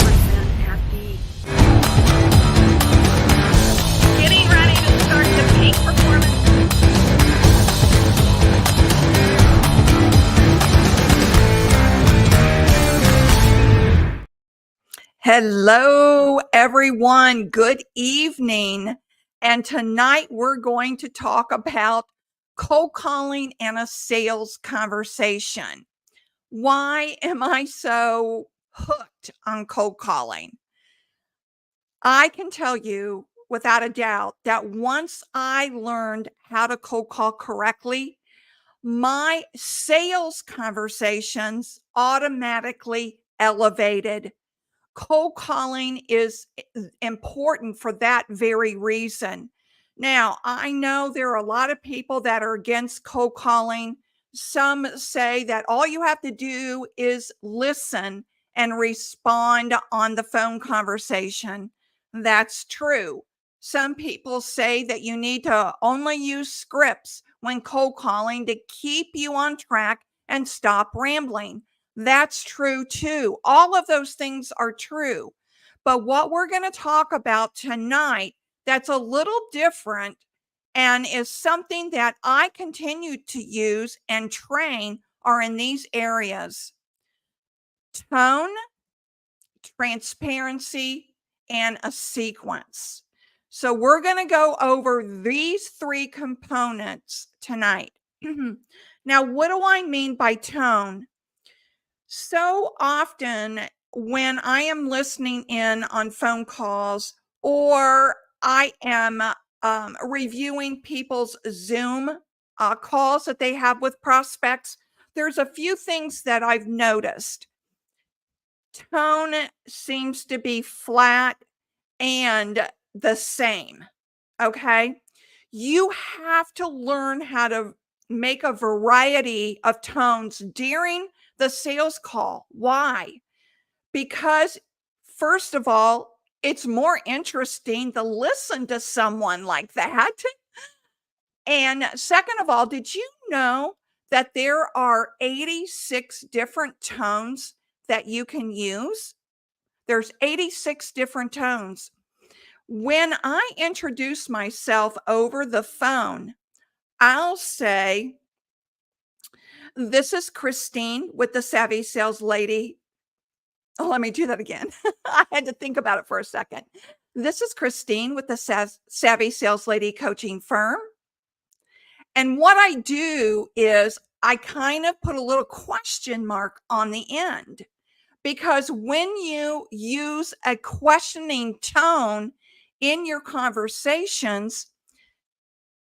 happy. Getting ready to start the peak performance. Hello, everyone. Good evening. And tonight we're going to talk about cold calling and a sales conversation. Why am I so hooked on cold calling? I can tell you without a doubt that once I learned how to cold call correctly, my sales conversations automatically elevated. Cold calling is important for that very reason. Now, I know there are a lot of people that are against cold calling. Some say that all you have to do is listen and respond on the phone conversation. That's true. Some people say that you need to only use scripts when cold calling to keep you on track and stop rambling. That's true too. All of those things are true. But what we're going to talk about tonight that's a little different and is something that I continue to use and train are in these areas: tone, transparency, and a sequence. So we're going to go over these three components tonight. Now, what do I mean by tone? So often when I am listening in on phone calls or I am reviewing people's Zoom calls that they have with prospects, there's a few things that I've noticed. Tone seems to be flat and the same. Okay. You have to learn how to make a variety of tones during the sales call. Why? Because, first of all, it's more interesting to listen to someone like that. And second of all, did you know that there are 86 different tones that you can use? There's 86 different tones. When I introduce myself over the phone, I'll say, "This is Christine with the Savvy Sales Lady." Oh, let me do that again. I had to think about it for a second. "This is Christine with the Savvy Sales Lady coaching firm." And what I do is I kind of put a little question mark on the end, because when you use a questioning tone in your conversations,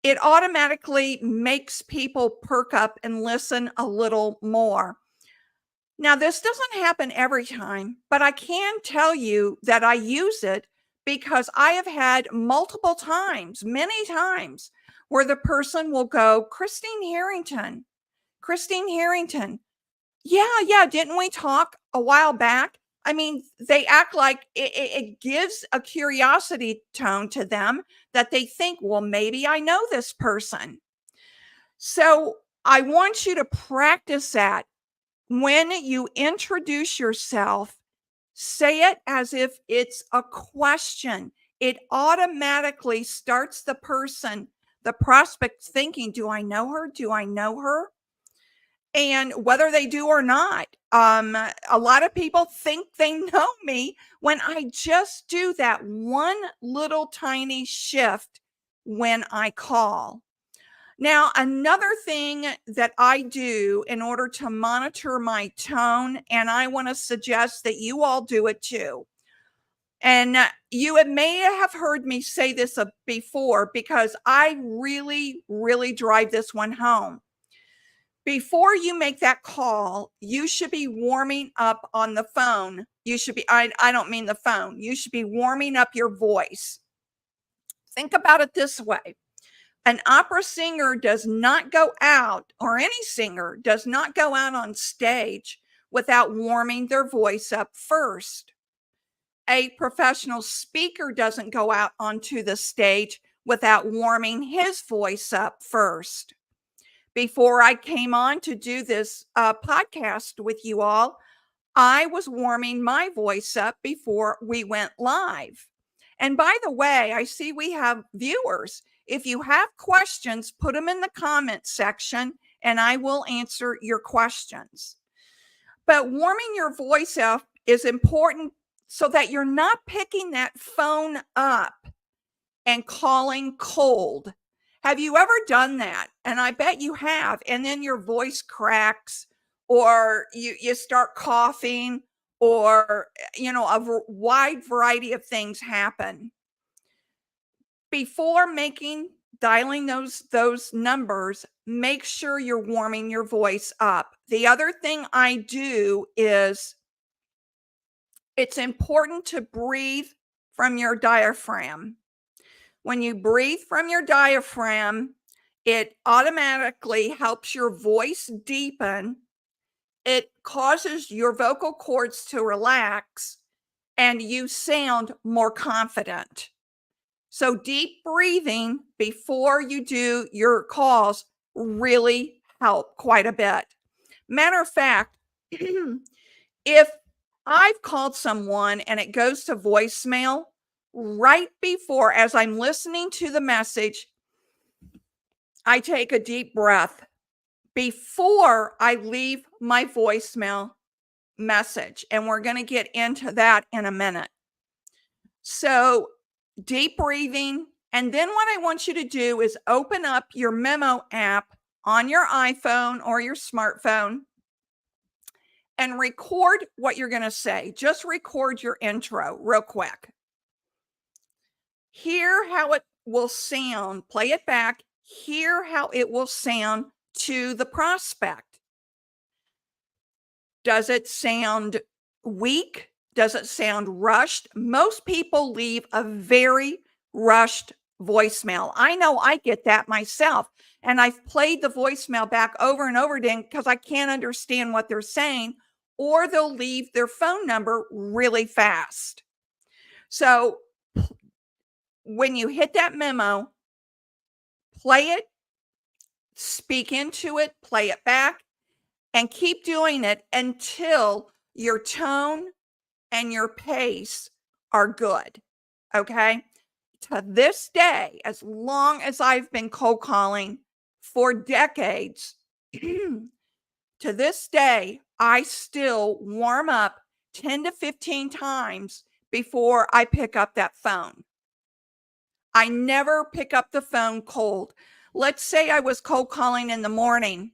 it automatically makes people perk up and listen a little more. Now, this doesn't happen every time, but I can tell you that I use it because I have had multiple times, many times, where the person will go, "Christine Harrington, Christine Harrington. Yeah, didn't we talk a while back?" I mean, they act like it gives a curiosity tone to them that they think, well, maybe I know this person. So I want you to practice that. When you introduce yourself, say it as if it's a question. It automatically starts the prospect thinking, do I know her? Do I know her? And whether they do or not, a lot of people think they know me when I just do that one little tiny shift when I call. Now, another thing that I do in order to monitor my tone, and I want to suggest that you all do it too. And may have heard me say this before, because I really, really drive this one home. Before you make that call, you should be warming up on the phone. I don't mean the phone. You should be warming up your voice. Think about it this way. An opera singer does not go out, or any singer does not go out on stage without warming their voice up first. A professional speaker doesn't go out onto the stage without warming his voice up first. Before I came on to do this podcast with you all, I was warming my voice up before we went live. And by the way, I see we have viewers. If you have questions, put them in the comment section and I will answer your questions. But warming your voice up is important so that you're not picking that phone up and calling cold. Have you ever done that? And I bet you have. And then your voice cracks or you start coughing or a wide variety of things happen. Before dialing those numbers, make sure you're warming your voice up. The other thing I do is it's important to breathe from your diaphragm. When you breathe from your diaphragm, it automatically helps your voice deepen. It causes your vocal cords to relax and you sound more confident. So deep breathing before you do your calls really help quite a bit. Matter of fact, if I've called someone and it goes to voicemail, right before, as I'm listening to the message, I take a deep breath before I leave my voicemail message. And we're going to get into that in a minute. So, deep breathing. And then what I want you to do is open up your memo app on your iPhone or your smartphone and record what you're going to say. Just record your intro real quick. Hear how it will sound. Play it back. Hear how it will sound to the prospect. Does it sound weak? Does it sound rushed? Most people leave a very rushed voicemail. I know I get that myself. And I've played the voicemail back over and over again because I can't understand what they're saying, or they'll leave their phone number really fast. So when you hit that memo, play it, speak into it, play it back, and keep doing it until your tone and your pace are good. Okay. To this day, as long as I've been cold calling for decades, to this day, I still warm up 10 to 15 times before I pick up that phone. I never pick up the phone cold. Let's say I was cold calling in the morning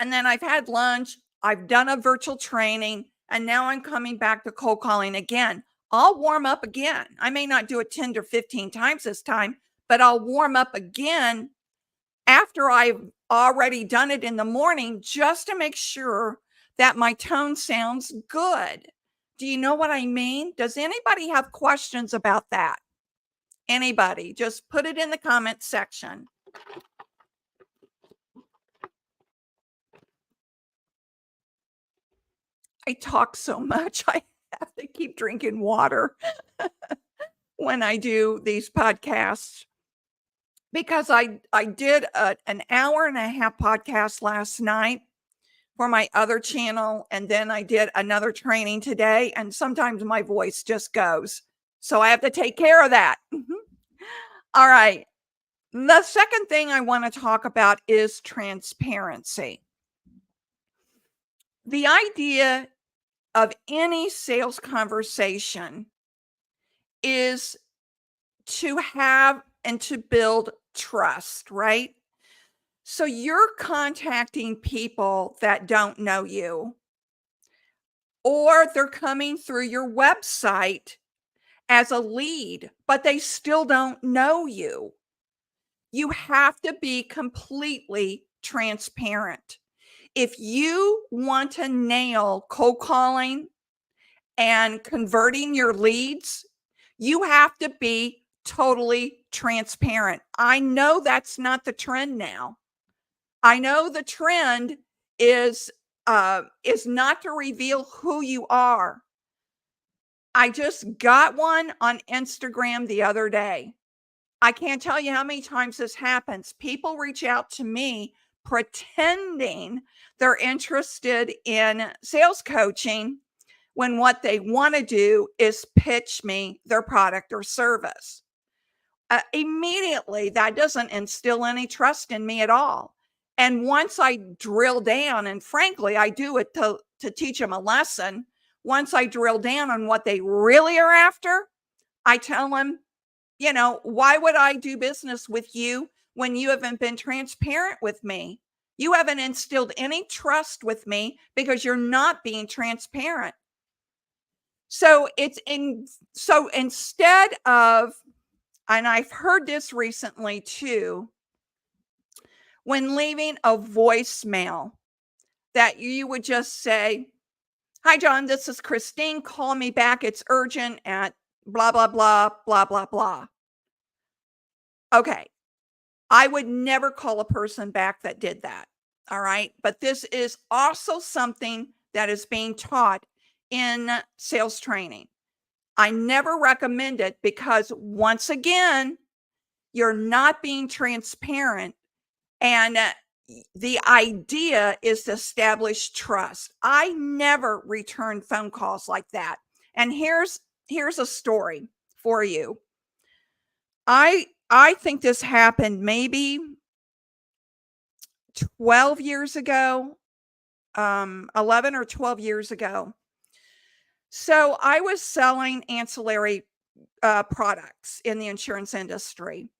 and then I've had lunch, I've done a virtual training, and now I'm coming back to cold calling again. I'll warm up again. I may not do it 10 to 15 times this time, but I'll warm up again after I've already done it in the morning just to make sure that my tone sounds good. Do you know what I mean? Does anybody have questions about that? Anybody? Just put it in the comment section. I talk so much. I have to keep drinking water when I do these podcasts because I did an hour and a half podcast last night for my other channel, and then I did another training today, and sometimes my voice just goes. So I have to take care of that. All right. The second thing I want to talk about is transparency. The idea of any sales conversation is to have and to build trust, right? So you're contacting people that don't know you, or they're coming through your website as a lead, but they still don't know you. You have to be completely transparent. If you want to nail cold calling and converting your leads, you have to be totally transparent. I know that's not the trend now. I know the trend is not to reveal who you are. I just got one on Instagram the other day. I can't tell you how many times this happens. People reach out to me pretending they're interested in sales coaching when what they want to do is pitch me their product or service. Immediately, that doesn't instill any trust in me at all. And once I drill down, and frankly, I do it to teach them a lesson. Once I drill down on what they really are after, I tell them, why would I do business with you when you haven't been transparent with me? You haven't instilled any trust with me because you're not being transparent. So so instead of, and I've heard this recently too, when leaving a voicemail, that you would just say, "Hi, John, this is Christine. Call me back. It's urgent at blah, blah, blah, blah, blah, blah." Okay. I would never call a person back that did that. All right. But this is also something that is being taught in sales training. I never recommend it because, once again, you're not being transparent. And the idea is to establish trust. I never return phone calls like that. And here's a story for you. I think this happened maybe 12 years ago, 11 or 12 years ago. So I was selling ancillary products in the insurance industry.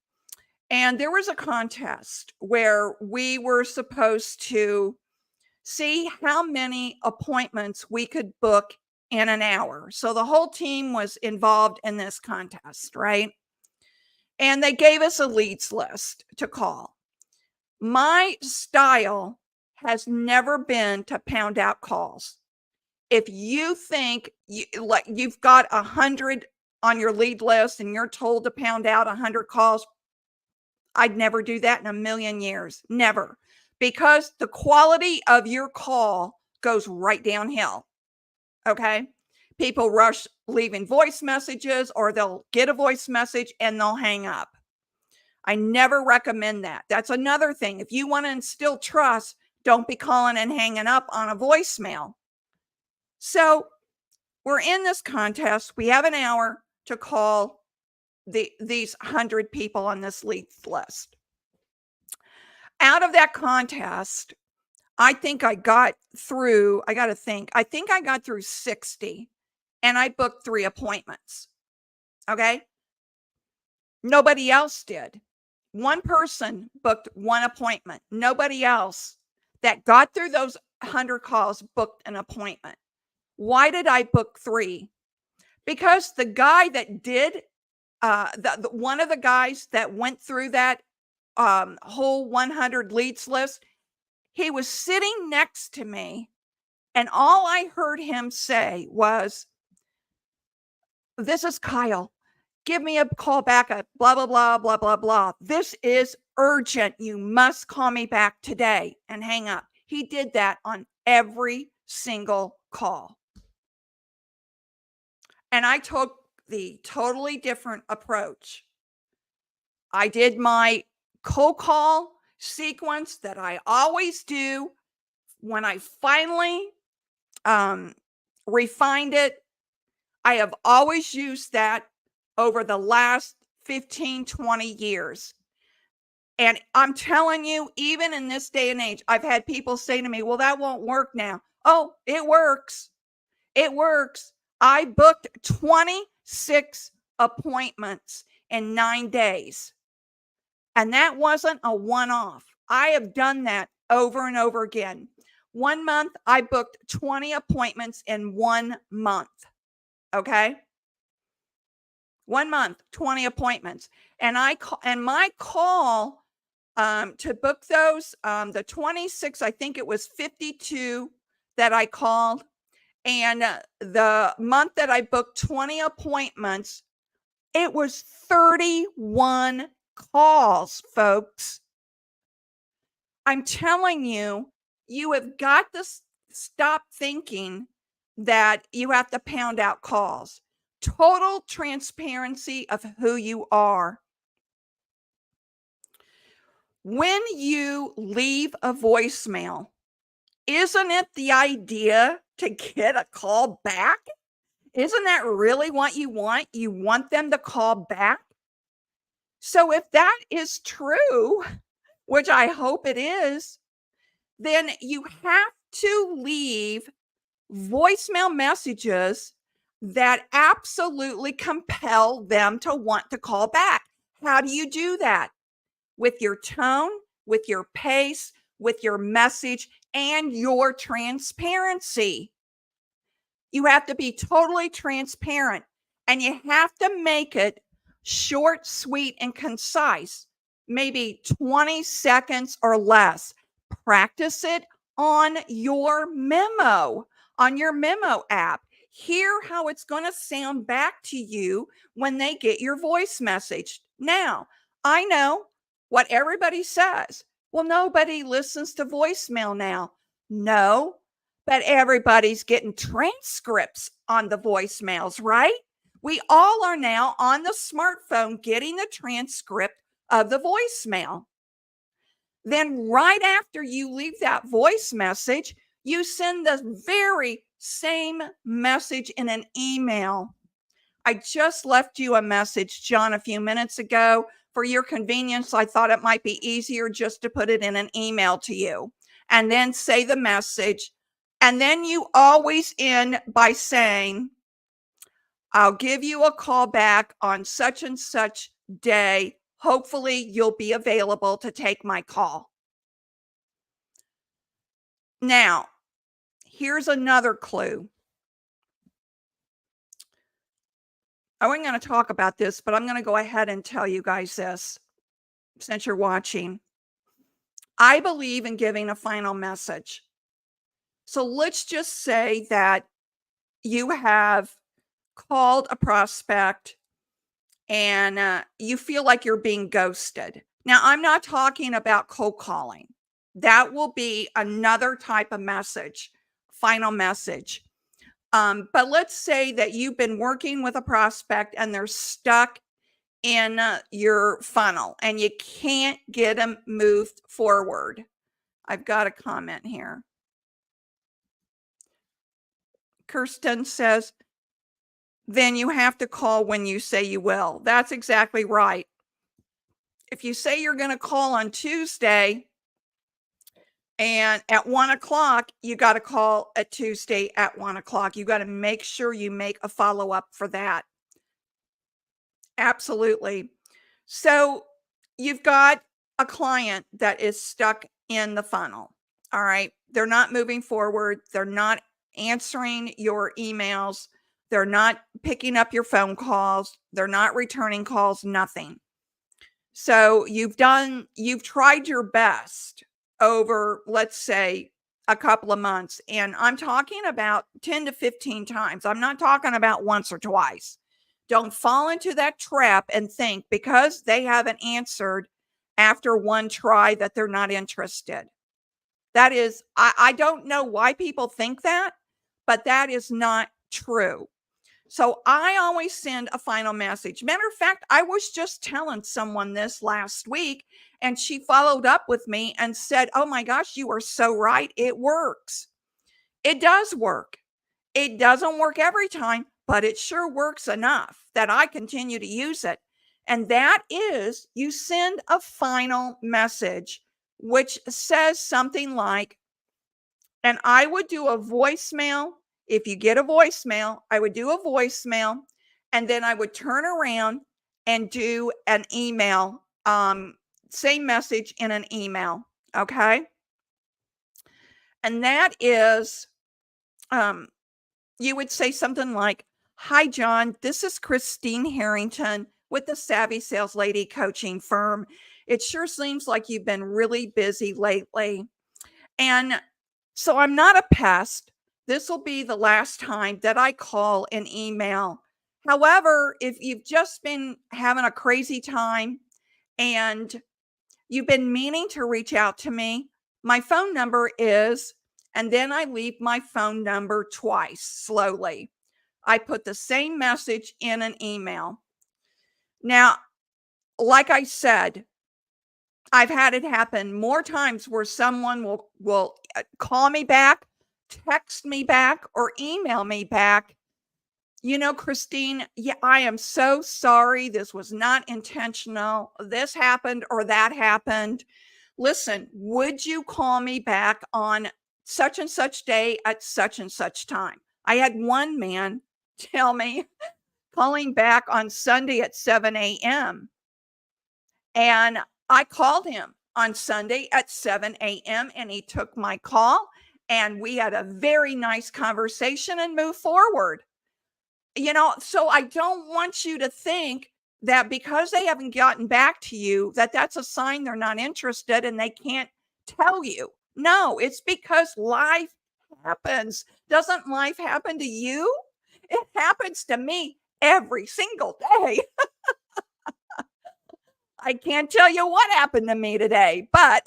And there was a contest where we were supposed to see how many appointments we could book in an hour. So the whole team was involved in this contest, right? And they gave us a leads list to call. My style has never been to pound out calls. If you think you've got 100 on your lead list and you're told to pound out 100 calls, I'd never do that in a million years. Never. Because the quality of your call goes right downhill. Okay? People rush leaving voice messages, or they'll get a voice message and they'll hang up. I never recommend that. That's another thing. If you want to instill trust, don't be calling and hanging up on a voicemail. So we're in this contest. We have an hour to call these 100 people on this leads list. Out of that contest, I think I got through, I think I got through 60, and I booked 3 appointments. Okay? Nobody else did. One person booked 1 appointment. Nobody else that got through those 100 calls booked an appointment. Why did I book 3? Because the guy that did, one of the guys that went through that whole 100 leads list, he was sitting next to me, and all I heard him say was, "This is Kyle. Give me a call back at blah, blah, blah, blah, blah, blah. This is urgent. You must call me back today," and hang up. He did that on every single call. And I took the totally different approach. I did my cold call sequence that I always do. When I finally refined it, I have always used that over the last 15, 20 years. And I'm telling you, even in this day and age, I've had people say to me, "Well, that won't work now." Oh, it works. It works. I booked 26 appointments in 9 days. And that wasn't a one-off. I have done that over and over again. 1 month, I booked 20 appointments in 1 month. Okay? 1 month, 20 appointments. And my call to book those, the 26, I think it was 52 that I called. And the month that I booked 20 appointments, it was 31 calls, folks. I'm telling you, you have got to stop thinking that you have to pound out calls. Total transparency of who you are. When you leave a voicemail, isn't it the idea to get a call back? Isn't that really what you want? You want them to call back? So if that is true, which I hope it is, then you have to leave voicemail messages that absolutely compel them to want to call back. How do you do that? With your tone, with your pace, with your message, and your transparency. You have to be totally transparent, and you have to make it short, sweet, and concise, maybe 20 seconds or less. Practice it on your memo app. Hear how it's going to sound back to you when they get your voice message. Now, I know what everybody says. Well, nobody listens to voicemail now. No, but everybody's getting transcripts on the voicemails, right? We all are now on the smartphone getting the transcript of the voicemail. Then, right after you leave that voice message, you send the very same message in an email. I just left you a message, John, a few minutes ago. For your convenience, I thought it might be easier just to put it in an email to you and then say the message. And then you always end by saying, I'll give you a call back on such and such day. Hopefully, you'll be available to take my call. Now, here's another clue. I wasn't going to talk about this, but I'm going to go ahead and tell you guys this since you're watching. I believe in giving a final message. So let's just say that you have called a prospect and you feel like you're being ghosted. Now, I'm not talking about cold calling. That will be another type of message, final message. But let's say that you've been working with a prospect and they're stuck in your funnel and you can't get them moved forward. I've got a comment here. Kirsten says, then you have to call when you say you will. That's exactly right. If you say you're going to call on Tuesday and at 1:00, you got to call at Tuesday at 1:00. You got to make sure you make a follow-up for that. Absolutely. So you've got a client that is stuck in the funnel. All right. They're not moving forward. They're not answering your emails. They're not picking up your phone calls. They're not returning calls, nothing. So you've tried your best over, let's say, a couple of months. And I'm talking about 10 to 15 times. I'm not talking about once or twice. Don't fall into that trap and think because they haven't answered after one try that they're not interested. That is, I don't know why people think that, but that is not true. So I always send a final message. Matter of fact, I was just telling someone this last week, and she followed up with me and said, oh my gosh, you are so right. It works. It does work. It doesn't work every time, but it sure works enough that I continue to use it. And that is you send a final message, which says something like, and I would do a voicemail. If you get a voicemail, I would do a voicemail and then I would turn around and do an email, same message in an email. Okay. And that is, you would say something like, hi, John, this is Christine Harrington with the Savvy Sales Lady coaching firm. It sure seems like you've been really busy lately. And so I'm not a pest. This will be the last time that I call an email. However, if you've just been having a crazy time and you've been meaning to reach out to me, my phone number is, and then I leave my phone number twice slowly. I put the same message in an email. Now, like I said, I've had it happen more times where someone will call me back, text me back, or email me back. Christine, yeah, I am so sorry. This was not intentional. This happened or that happened. Listen, would you call me back on such and such day at such and such time? I had one man tell me calling back on Sunday at 7 a.m. And I called him on Sunday at 7 a.m. and he took my call and we had a very nice conversation and moved forward. So I don't want you to think that because they haven't gotten back to you, that that's a sign they're not interested and they can't tell you. No, it's because life happens. Doesn't life happen to you? It happens to me every single day. I can't tell you what happened to me today, but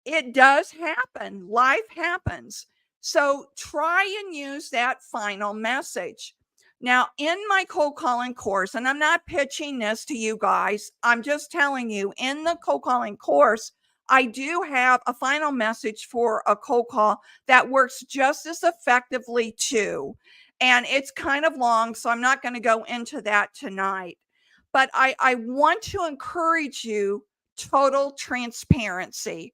it does happen. Life happens. So try and use that final message. Now, in my cold calling course, and I'm not pitching this to you guys, I'm just telling you, in the cold calling course, I do have a final message for a cold call that works just as effectively too. And it's kind of long, so I'm not going to go into that tonight. But I want to encourage you total transparency.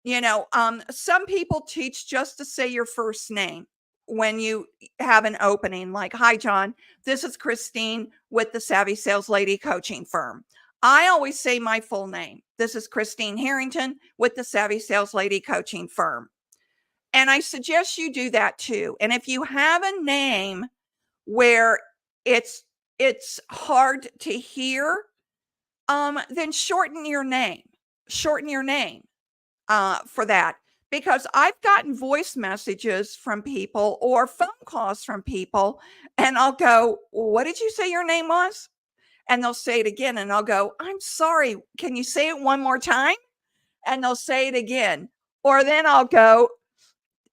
Some people teach just to say your first name when you have an opening, like, "Hi, John, this is Christine with the Savvy Sales Lady Coaching Firm." I always say my full name. "This is Christine Harrington with the Savvy Sales Lady Coaching Firm." And I suggest you do that too. And if you have a name where it's hard to hear, then shorten your name. Shorten your name. For that, because I've gotten voice messages from people or phone calls from people, and I'll go, "What did you say your name was?" And they'll say it again, and I'll go, "I'm sorry, can you say it one more time?" And they'll say it again. Or then I'll go,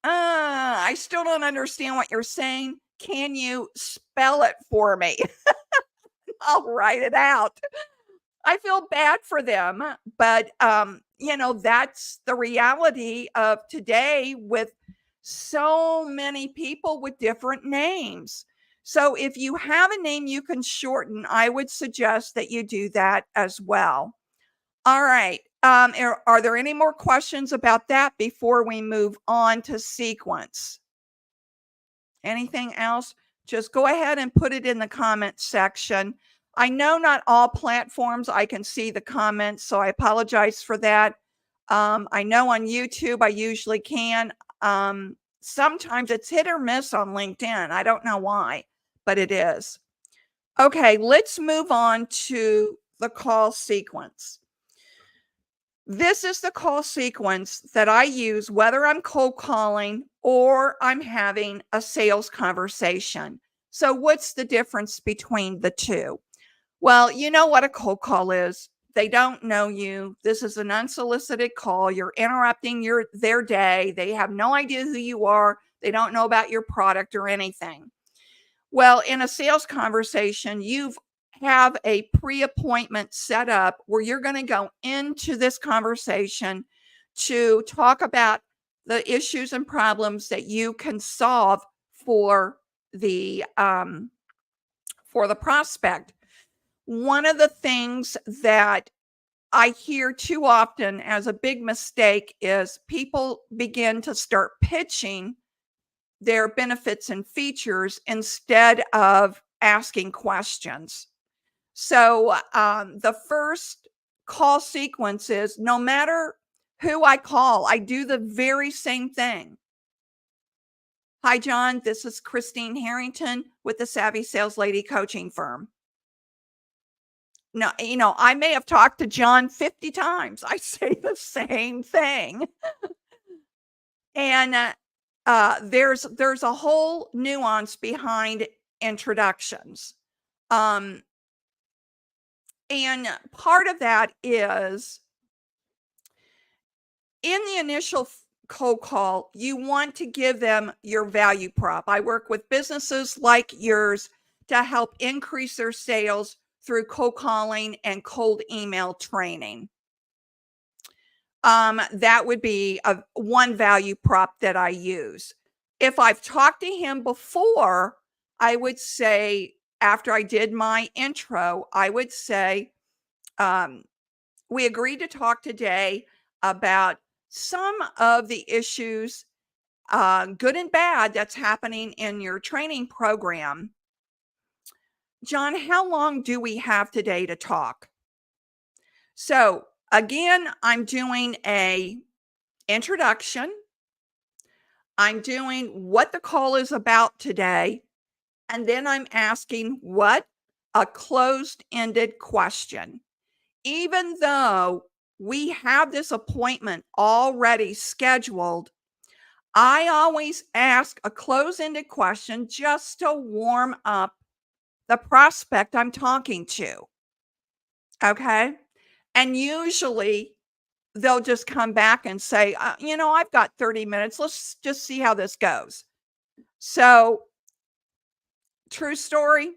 I still don't understand what you're saying. Can you spell it for me?" I'll write it out. I feel bad for them, but that's the reality of today with so many people with different names. So if you have a name you can shorten, I would suggest that you do that as well. All right. Are there any more questions about that before we move on to sequence? Anything else? Just go ahead and put it in the comment section. I know not all platforms I can see the comments, so I apologize for that. I know on YouTube I usually can. Sometimes it's hit or miss on LinkedIn. I don't know why, but it is. Okay, let's move on to the call sequence. This is the call sequence that I use whether I'm cold calling or I'm having a sales conversation. So what's the difference between the two? Well, you know what a cold call is. They don't know you. This is an unsolicited call. You're interrupting their day. They have no idea who you are. They don't know about your product or anything. Well, in a sales conversation, you have a pre-appointment set up where you're going to go into this conversation to talk about the issues and problems that you can solve for the prospect. One of the things that I hear too often as a big mistake is people begin to start pitching their benefits and features instead of asking questions. So the first call sequence is, no matter who I call, I do the very same thing. "Hi, John, this is Christine Harrington with the Savvy Sales Lady Coaching Firm." No, I may have talked to John 50 times. I say the same thing. And there's a whole nuance behind introductions. And part of that is in the initial cold call, you want to give them your value prop. I work with businesses like yours to help increase their sales through cold calling and cold email training. That would be one value prop that I use. If I've talked to him before, I would say, after I did my intro, I would say, um, we agreed to talk today about some of the issues, good and bad, that's happening in your training program. John, how long do we have today to talk? So again, I'm doing a introduction. I'm doing what the call is about today. And then I'm asking what? A closed-ended question. Even though we have this appointment already scheduled, I always ask a closed-ended question just to warm up the prospect I'm talking to. Okay. And usually they'll just come back and say, I've got 30 minutes. Let's just see how this goes. So, true story,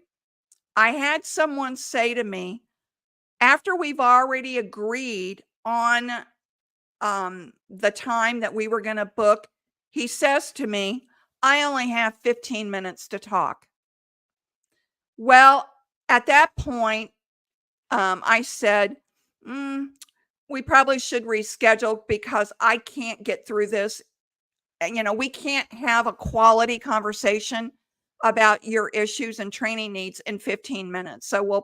I had someone say to me, after we've already agreed on the time that we were going to book, he says to me, I only have 15 minutes to talk. Well, at that point, I said, we probably should reschedule because I can't get through this. We can't have a quality conversation about your issues and training needs in 15 minutes. So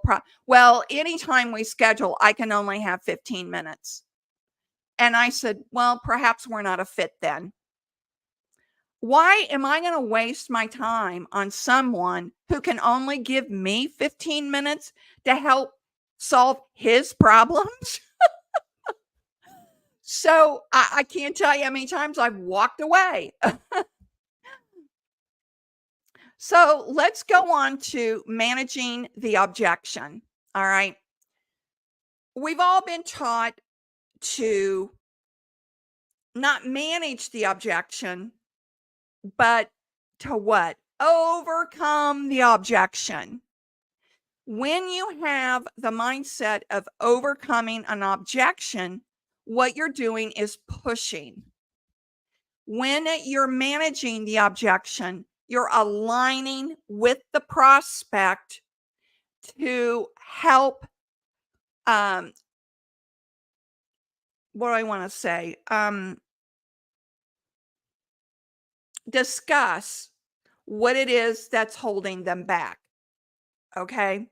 anytime we schedule, I can only have 15 minutes. And I said, well, perhaps we're not a fit then. Why am I going to waste my time on someone who can only give me 15 minutes to help solve his problems? So I can't tell you how many times I've walked away. So let's go on to managing the objection. All right. We've all been taught to not manage the objection, but to what? Overcome the objection. When you have the mindset of overcoming an objection, what you're doing is pushing. When you're managing the objection, you're aligning with the prospect to help, what do I want to say? Discuss what it is that's holding them back. Okay.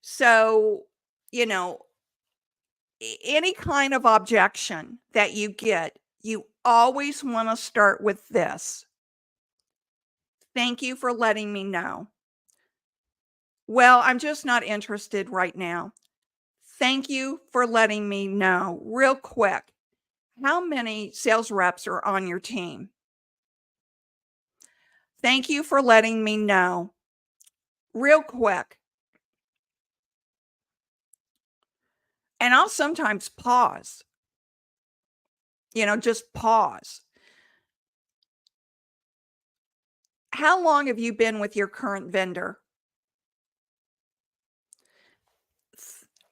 So, any kind of objection that you get, you always want to start with this. Thank you for letting me know. Well, I'm just not interested right now. Thank you for letting me know. Real quick, how many sales reps are on your team? Thank you for letting me know. Real quick. And I'll sometimes pause, just pause. How long have you been with your current vendor?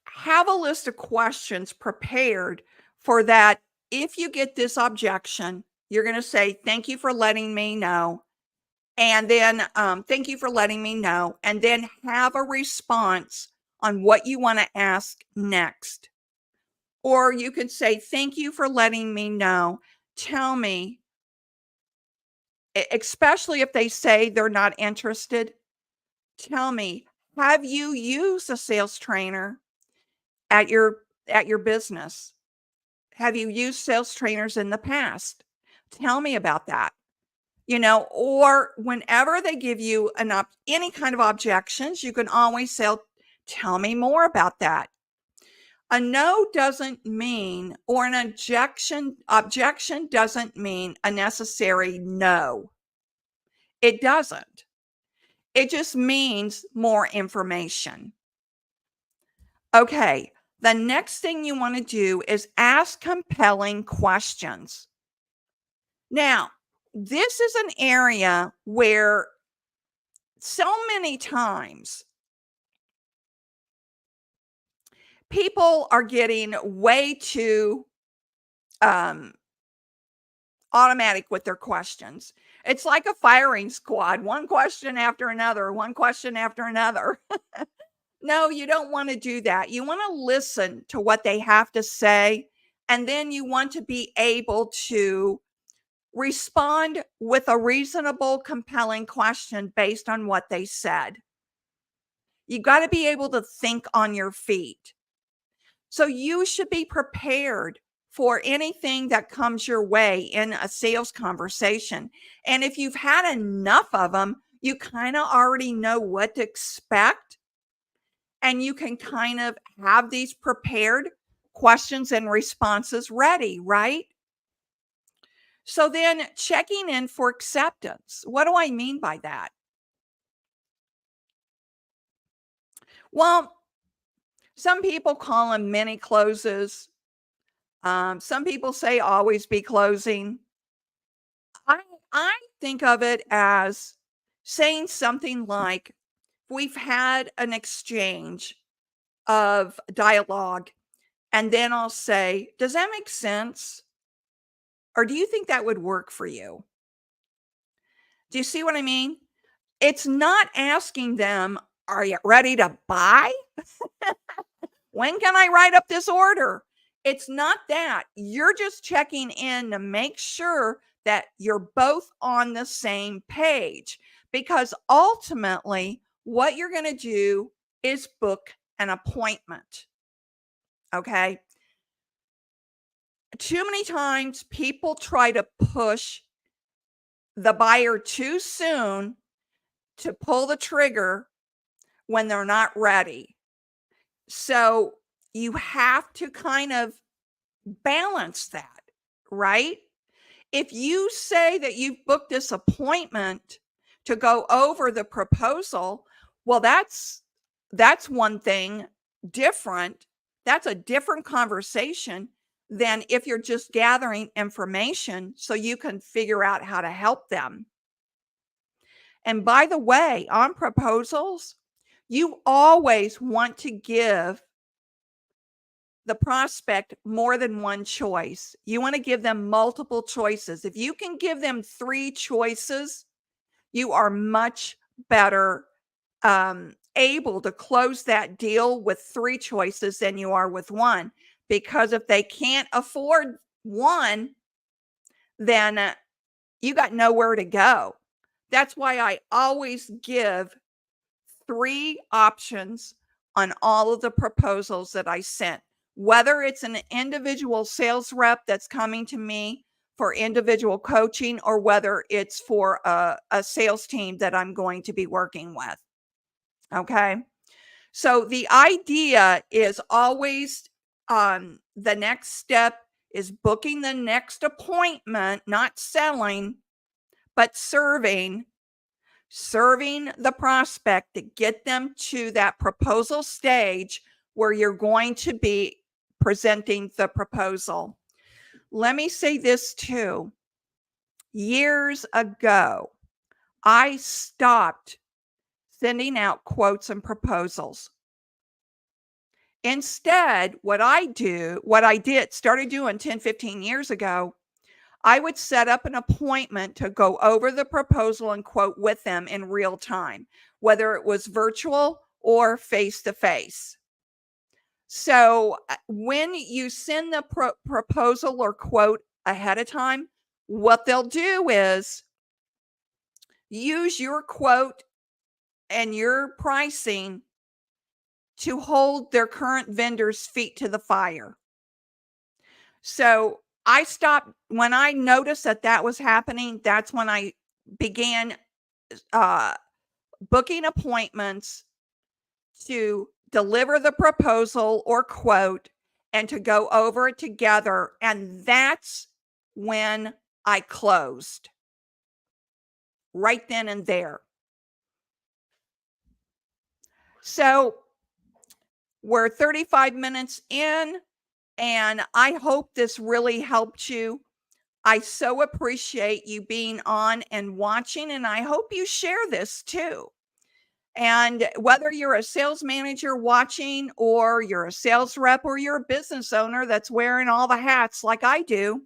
Have a list of questions prepared for that. If you get this objection, you're going to say, thank you for letting me know. And then, thank you for letting me know. And then have a response on what you want to ask next. Or you could say, thank you for letting me know. Tell me, especially if they say they're not interested, tell me, have you used a sales trainer at your business? Have you used sales trainers in the past? Tell me about that. Or whenever they give you any kind of objections, you can always say, tell me more about that. A no doesn't mean, or an objection doesn't mean a necessary no. It doesn't. It just means more information. Okay. The next thing you want to do is ask compelling questions. Now, this is an area where so many times people are getting way too automatic with their questions. It's like a firing squad, one question after another, one question after another. No, you don't want to do that. You want to listen to what they have to say, and then you want to be able to respond with a reasonable, compelling question based on what they said. You got to be able to think on your feet. So you should be prepared for anything that comes your way in a sales conversation. And if you've had enough of them, you kind of already know what to expect. And you can kind of have these prepared questions and responses ready, right? So then checking in for acceptance. What do I mean by that? Well, some people call them mini closes. Some people say always be closing. I I think of it as saying something like, we've had an exchange of dialogue, and then I'll say, does that make sense? Or do you think that would work for you? Do you see what I mean? It's not asking them, are you ready to buy? When can I write up this order? It's not that. You're just checking in to make sure that you're both on the same page, because ultimately, what you're going to do is book an appointment. Okay. Too many times people try to push the buyer too soon to pull the trigger when they're not ready. So you have to kind of balance that, right? If you say that you've booked this appointment to go over the proposal, well, that's one thing different. That's a different conversation than if you're just gathering information so you can figure out how to help them. And by the way, on proposals, you always want to give the prospect more than one choice. You want to give them multiple choices. If you can give them 3 choices, you are much better able to close that deal with 3 choices than you are with 1. Because if they can't afford 1, then you got nowhere to go. That's why I always give 3 options on all of the proposals that I sent, whether it's an individual sales rep that's coming to me for individual coaching, or whether it's for a sales team that I'm going to be working with. Okay. So the idea is always the next step is booking the next appointment, not selling, but serving the prospect to get them to that proposal stage where you're going to be presenting the proposal. Let me say this too. Years ago, I stopped sending out quotes and proposals. Instead, what I started doing 10, 15 years ago, I would set up an appointment to go over the proposal and quote with them in real time, whether it was virtual or face to face. So when you send the proposal or quote ahead of time, what they'll do is use your quote and your pricing to hold their current vendor's feet to the fire. So I stopped when I noticed that that was happening. That's when I began booking appointments to deliver the proposal or quote and to go over it together. And that's when I closed right then and there. So we're 35 minutes in, and I hope this really helped you. I so appreciate you being on and watching, and I hope you share this too. And whether you're a sales manager watching, or you're a sales rep, or you're a business owner that's wearing all the hats like I do,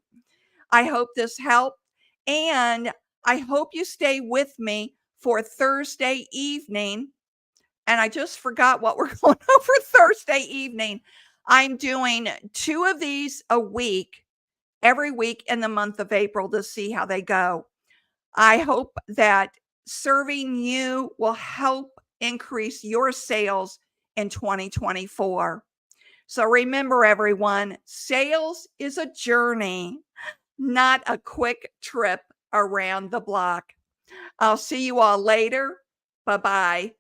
I hope this helped. And I hope you stay with me for Thursday evening. And I just forgot what we're going over Thursday evening. I'm doing 2 of these a week, every week in the month of April, to see how they go. I hope that serving you will help increase your sales in 2024. So remember, everyone, sales is a journey, not a quick trip around the block. I'll see you all later. Bye bye.